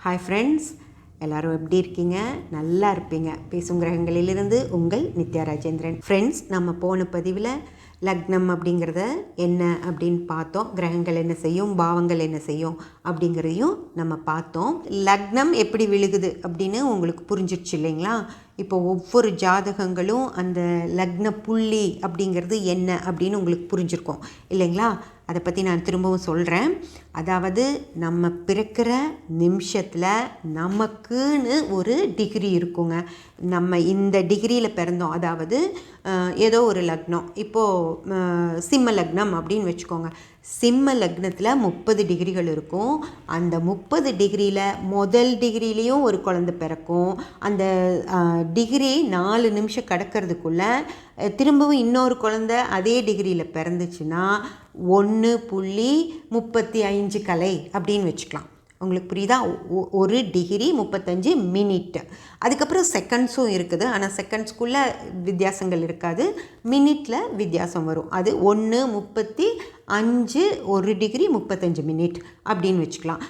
Hi friends, எல்லோரும் எப்படி இருக்கீங்க? நல்லா இருப்பீங்க. பேசும் கிரகங்களிலிருந்து உங்கள் நித்யா ராஜேந்திரன். ஃப்ரெண்ட்ஸ், நம்ம போன பதிவில் லக்னம் அப்படிங்கிறத என்ன அப்படின்னு பார்த்தோம். கிரகங்கள் என்ன செய்யும், பாவங்கள் என்ன செய்யும் அப்படிங்கிறதையும் நம்ம பார்த்தோம். லக்னம் எப்படி விழுகுது அப்படின்னு உங்களுக்கு புரிஞ்சிடுச்சு இல்லைங்களா? இப்போ ஒவ்வொரு ஜாதகங்களும் அந்த லக்ன புள்ளி அப்படிங்கிறது என்ன அப்படின்னு உங்களுக்கு புரிஞ்சிருக்கும் இல்லைங்களா? அதை பற்றி நான் திரும்பவும் சொல்கிறேன். அதாவது நம்ம பிறக்கிற நிமிஷத்தில் நமக்குன்னு ஒரு டிகிரி இருக்குங்க. நம்ம இந்த டிகிரியில் பிறந்தோம். அதாவது ஏதோ ஒரு லக்னம், இப்போது சிம்ம லக்னம் அப்படின்னு வச்சுக்கோங்க. சிம்ம லக்னத்தில் 30 டிகிரிகள் இருக்கும். அந்த 30 டிகிரியில் முதல் டிகிரிலேயும் ஒரு குழந்தை பிறக்கும். அந்த டிகிரி 4 நிமிஷம் கடக்கிறதுக்குள்ளே திரும்பவும் இன்னொரு குழந்தை அதே டிகிரியில் பிறந்துச்சுன்னா 1.35 கலை அப்படின்னு வச்சுக்கலாம். உங்களுக்கு புரியுதா? ஒரு டிகிரி 35 மினிட். அதுக்கப்புறம் செகண்ட்ஸும் இருக்குது. ஆனால் செகண்ட்ஸ்குள்ளே வித்தியாசங்கள் இருக்காது, மினிட்டில் வித்தியாசம் வரும். அது 1.35 ஒரு டிகிரி 35 மினிட் அப்படின்னு வச்சுக்கலாம்.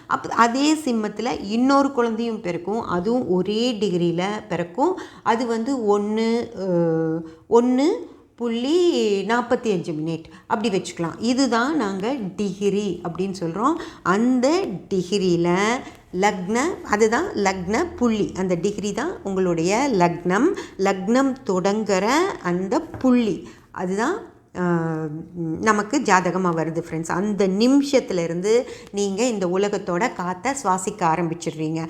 அதே சிம்மத்தில் இன்னொரு குழந்தையும் பிறக்கும். அதுவும் ஒரே டிகிரியில் பிறக்கும். அது வந்து 1.45 மினிட் அப்படி வச்சுக்கலாம். இதுதான் நாங்கள் டிகிரி அப்படின்னு சொல்கிறோம். அந்த டிகிரியில் அதுதான் லக்ன புள்ளி. அந்த டிகிரி தான் உங்களுடைய லக்னம் தொடங்குற அந்த புள்ளி. அதுதான் நமக்கு ஜாதகமாக வருது ஃப்ரெண்ட்ஸ். அந்த நிமிஷத்துலேருந்து நீங்கள் இந்த உலகத்தோட காற்றை சுவாசிக்க ஆரம்பிச்சிடுறீங்க.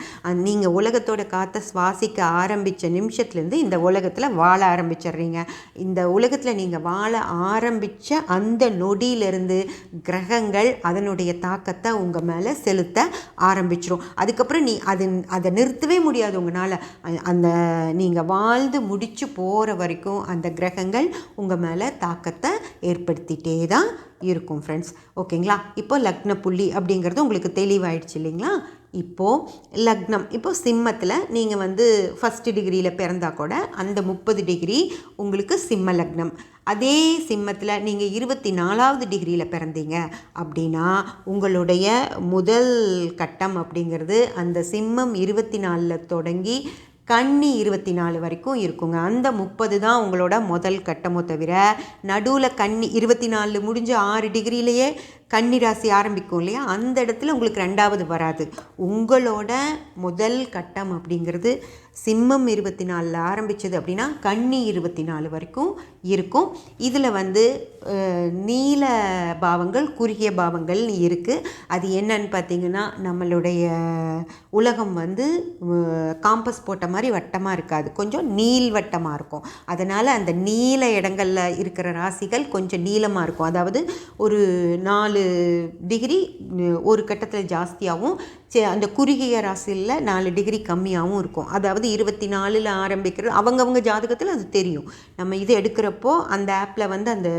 நீங்கள் உலகத்தோட காற்றை சுவாசிக்க ஆரம்பித்த நிமிஷத்துலேருந்து இந்த உலகத்தில் வாழ ஆரம்பிச்சிடுறீங்க. இந்த உலகத்தில் நீங்கள் வாழ ஆரம்பித்த அந்த நொடியிலிருந்து கிரகங்கள் அதனுடைய தாக்கத்தை உங்கள் மேலே செலுத்த ஆரம்பிச்சிடும். அதுக்கப்புறம் அதை நிறுத்தவே முடியாது உங்களால். அந்த நீங்கள் வாழ்ந்து முடித்து போகிற வரைக்கும் அந்த கிரகங்கள் உங்கள் மேலே தாக்கத்தை ஏற்படுத்திகிட்டே தான் இருக்கும் ஃப்ரெண்ட்ஸ். ஓகேங்களா? இப்போ லக்ன புள்ளி அப்படிங்கிறது உங்களுக்கு தெளிவாயிடுச்சு இல்லைங்களா? இப்போது லக்னம், இப்போது சிம்மத்தில் நீங்கள் வந்து ஃபஸ்ட்டு டிகிரியில் பிறந்தால் கூட அந்த 30 டிகிரி உங்களுக்கு சிம்ம லக்னம். அதே சிம்மத்தில் நீங்கள் 24வது டிகிரியில் பிறந்தீங்க அப்படின்னா உங்களுடைய முதல் கட்டம் அப்படிங்கிறது அந்த சிம்மம் 24 தொடங்கி கன்னி 24 வரைக்கும் இருக்குங்க. அந்த 30 தான் உங்களோட முதல் கட்டமோ தவிர நடுவில் கன்னி 24 முடிஞ்சு 6 டிகிரியிலேயே கன்னி ராசி ஆரம்பிக்கும் இல்லையா? அந்த இடத்துல உங்களுக்கு 2வது வராது. உங்களோட முதல் கட்டம் அப்படிங்கிறது சிம்மம் 24 ஆரம்பித்தது அப்படின்னா கன்னி 24 வரைக்கும் இருக்கும். இதில் வந்து நீல பாவங்கள், குறுகிய பாவங்கள் இருக்குது. அது என்னன்னு பார்த்தீங்கன்னா, நம்மளுடைய உலகம் வந்து காம்பஸ் போட்ட மாதிரி வட்டமாக இருக்காது, கொஞ்சம் நீள்வட்டமாக இருக்கும். அதனால் அந்த நீல இடங்களில் இருக்கிற ராசிகள் கொஞ்சம் நீளமாக இருக்கும். அதாவது ஒரு 4 டிகிரி ஒரு கட்டத்தில் ஜாஸ்தியாகவும் அந்த குறுகிய ராசியில் 4 டிகிரி கம்மியாகவும் இருக்கும். அதாவது 24 ஆரம்பிக்கிறது அவங்கவுங்க ஜாதகத்தில் அது தெரியும். நம்ம இது எடுக்கிறப்போ அந்த ஆப்பில் வந்து அந்த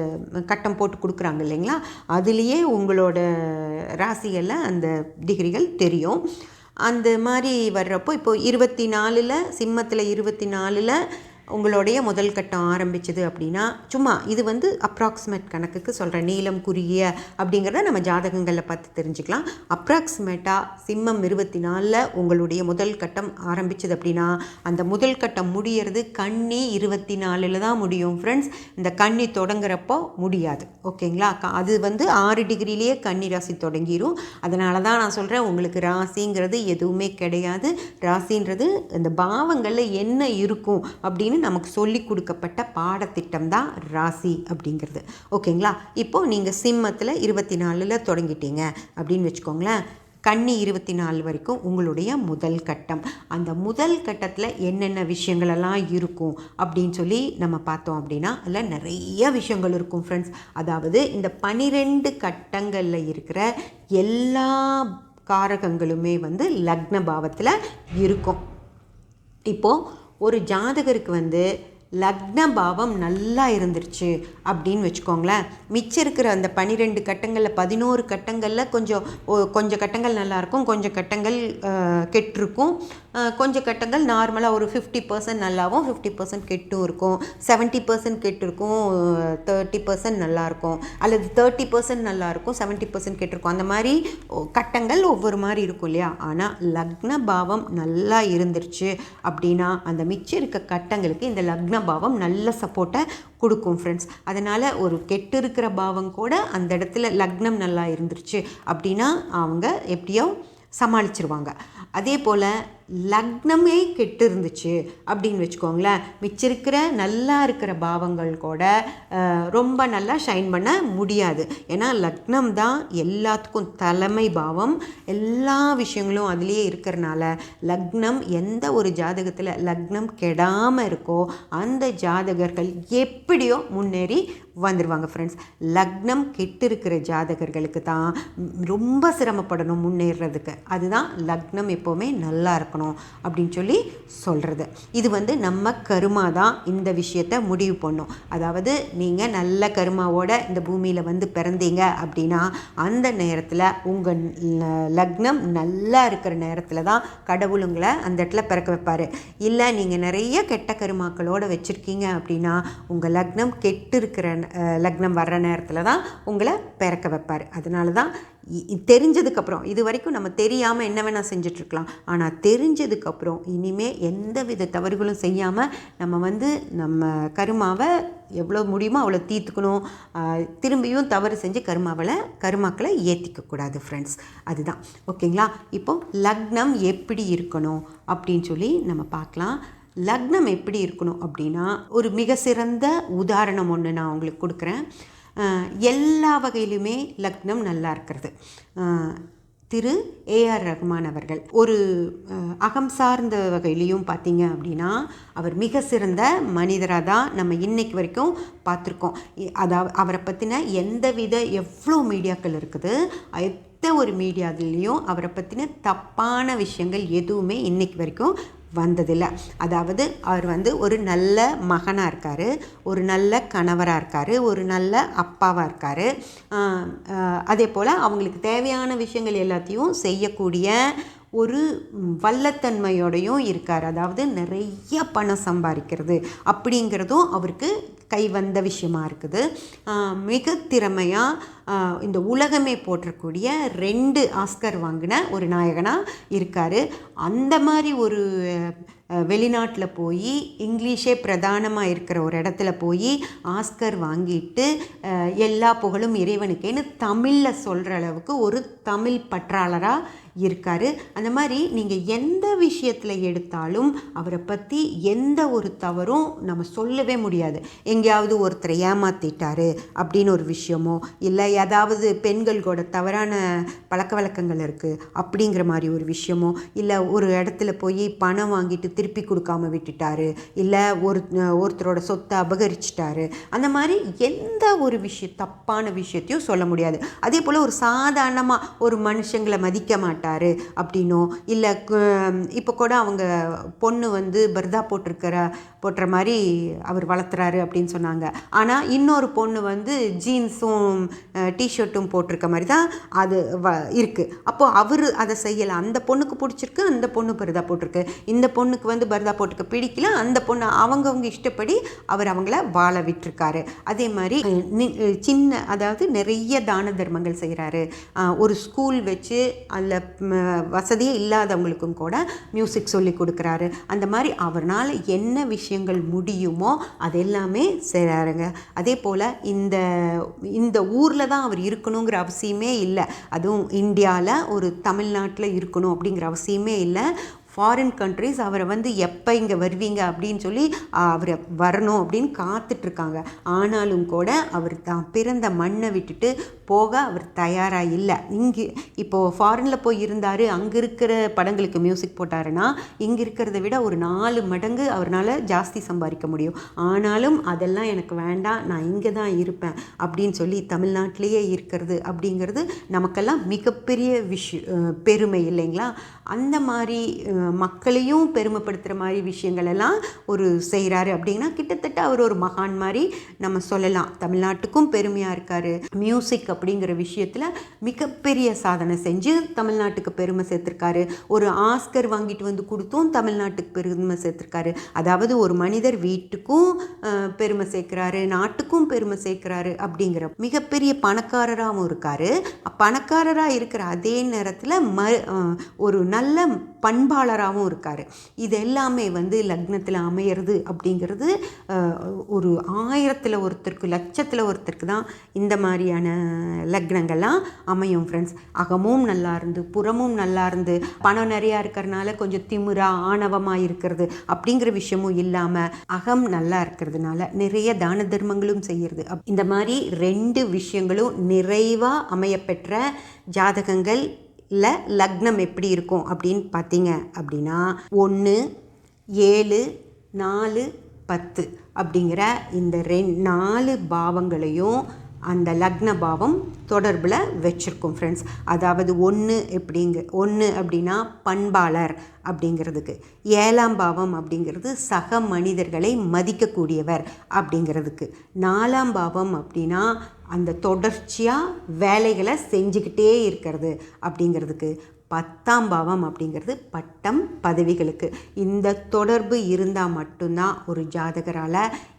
கட்டம் போட்டு கொடுக்குறாங்க இல்லைங்களா? அதுலேயே உங்களோட ராசிகளில் அந்த டிகிரிகள் தெரியும். அந்த மாதிரி வர்றப்போ இப்போது 24ல் சிம்மத்தில் 24ல் உங்களுடைய முதல் கட்டம் ஆரம்பிச்சது அப்படின்னா, சும்மா இது வந்து அப்ராக்சிமேட் கணக்குக்கு சொல்கிறேன். நீளம் குறுகிய அப்படிங்கிறத நம்ம ஜாதகங்களில் பார்த்து தெரிஞ்சுக்கலாம். அப்ராக்சிமேட்டாக சிம்மம் 24ல் உங்களுடைய முதல் கட்டம் ஆரம்பிச்சது அப்படின்னா அந்த முதல் கட்டம் முடியறது கன்னி 24ல் தான் முடியும் ஃப்ரெண்ட்ஸ். இந்த கன்னி தொடங்குறப்போ முடியாது. ஓகேங்களா? அது வந்து 6 டிகிரிலேயே கன்னி ராசி தொடங்கிடும். அதனால தான் நான் சொல்கிறேன், உங்களுக்கு ராசிங்கிறது எதுவுமே கிடையாது. ராசின்றது இந்த பாவங்களில் என்ன இருக்கும் அப்படின்னு நமக்கு சொல்லி கொடுக்கப்பட்ட பாடத்திட்டம் தான் ராசி அப்படிங்கிறது. ஓகேங்களா? இப்போது நீங்கள் சிம்மத்தில் 24ல் தொடங்கிட்டீங்க அப்படின்னு வச்சுக்கோங்களேன். கன்னி 24 வரைக்கும் உங்களுடைய முதல் கட்டம். அந்த முதல் கட்டத்தில் என்னென்ன விஷயங்களெல்லாம் இருக்கும் அப்படின்னு சொல்லி நம்ம பார்த்தோம் அப்படின்னா அதில் நிறைய விஷயங்கள் இருக்கும் ஃப்ரெண்ட்ஸ். அதாவது இந்த 12 கட்டங்களில் இருக்கிற எல்லா காரகங்களுமே வந்து லக்ன பாவத்தில் இருக்கும். இப்போது ஒரு ஜாதகருக்கு வந்து லக்ன பாவம் நல்லா இருந்துருச்சு அப்படின்னு வச்சுக்கோங்களேன். மிச்சம் இருக்கிற அந்த 12 கட்டங்களில் 11 கட்டங்களில் கொஞ்சம் கட்டங்கள் நல்லாயிருக்கும், கொஞ்சம் கட்டங்கள் கெட்டிருக்கும். கொஞ்சம் கட்டங்கள் நார்மலாக ஒரு 50% நல்லாவும் 50% கெட்டும் இருக்கும், 70% கெட்டு இருக்கும், 30% நல்லாயிருக்கும், அல்லது 30% நல்லாயிருக்கும் 70% கெட்டிருக்கும். அந்த மாதிரி கட்டங்கள் ஒவ்வொரு மாதிரி இருக்கும் இல்லையா. ஆனால் லக்ன பாவம் நல்லா இருந்துருச்சு அப்படின்னா அந்த மிச்சம் இருக்க கட்டங்களுக்கு இந்த லக்ன பாவம் நல்ல சப்போர்ட்டை கொடுக்கும் ஃப்ரெண்ட்ஸ். அதனால் ஒரு கெட்டு இருக்கிற பாவம் கூட அந்த இடத்துல லக்னம் நல்லா இருந்துருச்சு அப்படின்னா அவங்க எப்படியோ சமாளிச்சிருவாங்க. அதே போல் லக்னமே கெட்டு இருந்துச்சு அப்படின்னு வச்சுக்கோங்களேன், மிச்சிருக்கிற நல்லா இருக்கிற பாவங்கள் கூட ரொம்ப நல்லா ஷைன் பண்ண முடியாது. ஏன்னா லக்னம் தான் எல்லாத்துக்கும் தலைமை பாவம், எல்லா விஷயங்களும் அதுலேயே இருக்கிறனால லக்னம் எந்த ஒரு ஜாதகத்தில் லக்னம் கெடாமல் இருக்கோ அந்த ஜாதகர்கள் எப்படியோ முன்னேறி வந்துடுவாங்க ஃப்ரெண்ட்ஸ். லக்னம் கெட்டு இருக்கிற ஜாதகர்களுக்கு தான் ரொம்ப சிரமப்படணும் முன்னேறதுக்கு. அதுதான் லக்னம் எப்போவுமே நல்லா இருக்கணும் அப்படின்னு சொல்லி சொல்கிறது. இது நம்ம கருமா தான் இந்த விஷயத்தை முடிவு பண்ணும். அதாவது நீங்கள் நல்ல கருமாவோட இந்த பூமியில் பிறந்தீங்க அப்படின்னா அந்த நேரத்தில் உங்கள் லக்னம் நல்லா இருக்கிற நேரத்தில் தான் கடவுள் உங்களை அந்த இடத்துல பிறக்க வைப்பார். இல்லை நீங்கள் நிறைய கெட்ட கருமாக்களோடு வச்சுருக்கீங்க அப்படின்னா உங்கள் லக்னம் கெட்டு இருக்கிற லக்னம் வர்ற நேரத்தில் தான் உங்களை பிறக்க வைப்பார். அதனால தான் தெரிஞ்சதுக்கப்புறம், இது வரைக்கும் நம்ம தெரியாமல் என்ன வேணால் செஞ்சிட்ருக்கலாம், ஆனால் தெரிஞ்சதுக்கப்புறம் இனிமேல் எந்த வித தவறுகளும் செய்யாமல் நம்ம கருமாவை எவ்வளோ முடியுமோ அவ்வளோ தீர்த்துக்கணும். திரும்பியும் தவறு செஞ்சு கருமாக்களை ஏற்றிக்கக்கூடாது ஃப்ரெண்ட்ஸ். அதுதான் ஓகேங்களா. இப்போது லக்னம் எப்படி இருக்கணும் அப்படின்னு சொல்லி நம்ம பார்க்கலாம். லக்னம் எப்படி இருக்கணும் அப்படின்னா ஒரு மிக சிறந்த உதாரணம் ஒன்று நான் உங்களுக்கு கொடுக்குறேன். எல்லா வகையிலுமே லக்னம் நல்லா இருக்கிறது. திரு ஏஆர் ரஹ்மான் அவர்கள் ஒரு அகம் சார்ந்த வகையிலையும் பார்த்தீங்க அப்படின்னா அவர் மிக சிறந்த மனிதராக தான் நம்ம இன்னைக்கு வரைக்கும் பார்த்துருக்கோம். அதாவது அவரை பற்றின எவ்வளோ மீடியாக்கள் இருக்குது, எந்த ஒரு மீடியாவிலையும் அவரை பற்றின தப்பான விஷயங்கள் எதுவுமே இன்னைக்கு வரைக்கும் வந்ததில்லை. அதாவது அவர் ஒரு நல்ல மகனாக இருக்கார், ஒரு நல்ல கணவராக இருக்கார், ஒரு நல்ல அப்பாவாக இருக்கார். அதே போல் அவங்களுக்கு தேவையான விஷயங்கள் எல்லாத்தையும் செய்யக்கூடிய ஒரு வல்லத்தன்மையோடையும் இருக்கார். அதாவது நிறைய பணம் சம்பாதிக்கிறது அப்படிங்கிறதும் அவருக்கு கை வந்த விஷயமா இருக்குது. மிக திறமையாக இந்த உலகமே போற்றக்கூடிய 2 ஆஸ்கர் வாங்கின ஒரு நாயகனாக இருக்கார். அந்த மாதிரி ஒரு வெளிநாட்டில் போய் இங்கிலீஷே பிரதானமாக இருக்கிற ஒரு இடத்துல போய் ஆஸ்கர் வாங்கிட்டு எல்லா புகழும் இறைவனுக்கேன்னு தமிழில் சொல்கிற அளவுக்கு ஒரு தமிழ் பற்றாளராக இருக்கார். அந்த மாதிரி நீங்கள் எந்த விஷயத்தில் எடுத்தாலும் அவரை பற்றி எந்த ஒரு தவறும் நம்ம சொல்லவே முடியாது. எங்கேயாவது ஒருத்தரை ஏமாற்றிட்டாரு அப்படின்னு ஒரு விஷயமோ, இல்லை ஏதாவது பெண்கள் கூட தவறான பழக்க வழக்கங்கள் இருக்குது அப்படிங்கிற மாதிரி ஒரு விஷயமோ, இல்லை ஒரு இடத்துல போய் பணம் வாங்கிட்டு திருப்பி கொடுக்காம விட்டுட்டாரு, இல்லை ஒருத்தரோட சொத்தை அபகரிச்சிட்டாரு, அந்த மாதிரி எந்த ஒரு தப்பான விஷயத்தையும் சொல்ல முடியாது. அதே போல் ஒரு சாதாரணமாக ஒரு மனுஷங்களை மதிக்க மாட்டார் அப்படின்னோ, இல்லை இப்போ கூட அவங்க பொண்ணு பர்தா போட்டுற மாதிரி அவர் வளர்த்துறாரு அப்படின்னு சொன்னாங்க. ஆனால் இன்னொரு பொண்ணு ஜீன்ஸும் டிஷர்ட்டும் போட்டிருக்க மாதிரி தான் அது இருக்குது. அப்போது அவர் அதை செய்யலை. அந்த பொண்ணுக்கு பிடிச்சிருக்கு, அந்த பொண்ணு பர்தா போட்டிருக்கு. இந்த பொண்ணுக்கு பர்தா போட்டுக்க பிடிக்கல, அந்த பொண்ணு அவங்கவுங்க இஷ்டப்படி அவர் அவங்கள வாழ விட்டுருக்காரு. அதே மாதிரி அதாவது நிறைய தான தர்மங்கள் செய்கிறாரு. ஒரு ஸ்கூல் வச்சு அதில் வசதியே இல்லாதவங்களுக்கும் கூட மியூசிக் சொல்லி கொடுக்குறாரு. அந்த மாதிரி அவரால் என்ன விஷயங்கள் முடியுமோ அதெல்லாமே செய்கிறாருங்க. அதே போல் இந்த ஊரில் தான் அவர் இருக்கணுங்கிற அவசியமே இல்லை. அதுவும் இந்தியாவில் ஒரு தமிழ்நாட்டில் இருக்கணும் அப்படிங்கிற அவசியமே இல்லை. ஃபாரின் கண்ட்ரிஸ் அவரை எப்போ இங்கே வருவீங்க அப்படின்னு சொல்லி அவரை வரணும் அப்படின்னு காத்துட்ருக்காங்க. ஆனாலும் கூட அவர் தான் பிறந்த மண்ணை விட்டுட்டு போக அவர் தயாராக இல்லை. இங்கே இப்போது ஃபாரினில் போய் இருந்தார், அங்கே இருக்கிற படங்களுக்கு மியூசிக் போட்டாருன்னா இங்கே இருக்கிறத விட ஒரு 4 மடங்கு அவரால் ஜாஸ்தி சம்பாதிக்க முடியும். ஆனாலும் அதெல்லாம் எனக்கு வேண்டாம், நான் இங்கே தான் இருப்பேன் அப்படின்னு சொல்லி தமிழ்நாட்டிலேயே இருக்கிறது அப்படிங்கிறது நமக்கெல்லாம் மிகப்பெரிய பெருமை இல்லைங்களா. அந்த மாதிரி மக்களையும் பெருமைப்படுத்துகிற மாதிரி விஷயங்கள் எல்லாம் ஒரு செய்கிறாரு அப்படின்னா கிட்டத்தட்ட அவர் ஒரு மகான் மாதிரி நம்ம சொல்லலாம். தமிழ்நாட்டுக்கும் பெருமையாக இருக்கார். மியூசிக் அப்படிங்கிற விஷயத்தில் மிகப்பெரிய சாதனை செஞ்சு தமிழ்நாட்டுக்கு பெருமை சேர்த்துருக்காரு. ஒரு ஆஸ்கர் வாங்கிட்டு வந்து கொடுத்தும் தமிழ்நாட்டுக்கு பெருமை சேர்த்துருக்காரு. அதாவது ஒரு மனிதர் வீட்டுக்கும் பெருமை சேர்க்குறாரு, நாட்டுக்கும் பெருமை சேர்க்குறாரு அப்படிங்கிற மிகப்பெரிய பணக்காரராகவும் இருக்கார். பணக்காரராக இருக்கிற அதே நேரத்தில் ஒரு நல்ல பண்பாளராகவும் இருக்கார். இது எல்லாமே வந்து லக்னத்தில் அமையிறது அப்படிங்கிறது ஒரு 1000ல் ஒருத்தருக்கு, லட்சத்தில் ஒருத்தருக்கு தான் இந்த மாதிரியான லக்னங்கள்லாம் அமையும் ஃப்ரெண்ட்ஸ். அகமும் நல்லா இருந்து புறமும் நல்லா இருந்து பணம் நிறையா இருக்கிறதுனால கொஞ்சம் திமிரா ஆணவமாக இருக்கிறது அப்படிங்கிற விஷயமும் இல்லாமல் அகம் நல்லா இருக்கிறதுனால நிறைய தான தர்மங்களும் செய்கிறது. இந்த மாதிரி 2 விஷயங்களும் நிறைவாக அமையப்பெற்ற ஜாதகங்கள் லக்னம் எப்படி இருக்கும் அப்படின்னு பார்த்தீங்க அப்படின்னா 1, 7, 4, 10 அப்படிங்கிற இந்த 4 பாவங்களையும் அந்த லக்ன பாவம் தொடர்பில் வச்சுருக்கோம் ஃப்ரெண்ட்ஸ். அதாவது 1 அப்படின்னா பண்பாளர் அப்படிங்கிறதுக்கு, 7ஆம் பாவம் அப்படிங்கிறது சக மனிதர்களை மதிக்கக்கூடியவர் அப்படிங்கிறதுக்கு, 4ஆம் பாவம் அப்படின்னா அந்த தொடர்ச்சியாக வேலைகளை செஞ்சுக்கிட்டே இருக்கிறது அப்படிங்கிறதுக்கு, 10ஆம் பாவம் அப்படிங்கிறது பட்டம் பதவிகளுக்கு. இந்த தொடர்பு இருந்தால் மட்டும்தான் ஒரு ஜாதகரால்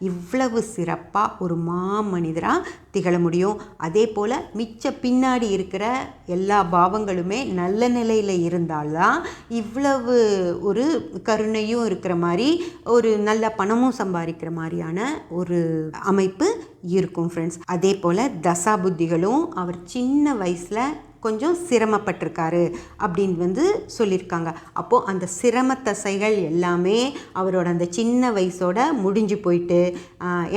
இவ்வளவு சிறப்பாக ஒரு மாமனிதராக திகழ முடியும். அதே போல் மிச்ச பின்னாடி இருக்கிற எல்லா பாவங்களுமே நல்ல நிலையில் இருந்தால்தான் இவ்வளவு ஒரு கருணையும் இருக்கிற மாதிரி, ஒரு நல்ல பணமும் சம்பாதிக்கிற மாதிரியான ஒரு அமைப்பு இருக்கும் ஃப்ரெண்ட்ஸ். அதே போல் தசா புத்திகளும் அவர் சின்ன வயசில் கொஞ்சம் சிரமப்பட்டிருக்காரு அப்படின்னு வந்து சொல்லியிருக்காங்க. அப்போது அந்த சிரம தசைகள் எல்லாமே அவரோட அந்த சின்ன வயசோட முடிஞ்சு போயிட்டு,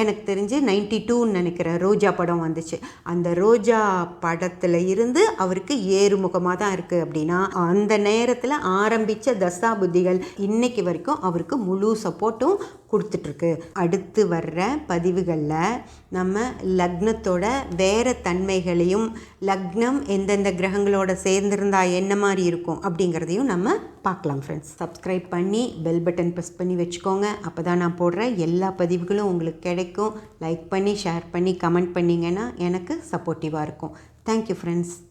எனக்கு தெரிஞ்சு 92ன்னு நினைக்கிற ரோஜா படம் வந்துச்சு. அந்த ரோஜா படத்தில் இருந்து அவருக்கு ஏறுமுகமாக தான் இருக்குது. அப்படின்னா அந்த நேரத்தில் ஆரம்பித்த தசா புத்திகள் இன்னைக்கு வரைக்கும் அவருக்கு முழு சப்போர்ட்டும் கொடுத்துட்ருக்கு. அடுத்து வர்ற பதிவுகளில் நம்ம லக்னத்தோட வேறு தன்மைகளையும், லக்னம் எந்தெந்த கிரகங்களோட சேர்ந்திருந்தால் என்ன மாதிரி இருக்கும் அப்படிங்கிறதையும் நம்ம பார்க்கலாம் ஃப்ரெண்ட்ஸ். சப்ஸ்கிரைப் பண்ணி பெல் பட்டன் ப்ரெஸ் பண்ணி வச்சுக்கோங்க. அப்போ தான் நான் போடுற எல்லா பதிவுகளும் உங்களுக்கு கிடைக்கும். லைக் பண்ணி ஷேர் பண்ணி கமெண்ட் பண்ணிங்கன்னா எனக்கு சப்போர்ட்டிவாக இருக்கும். Thank you friends.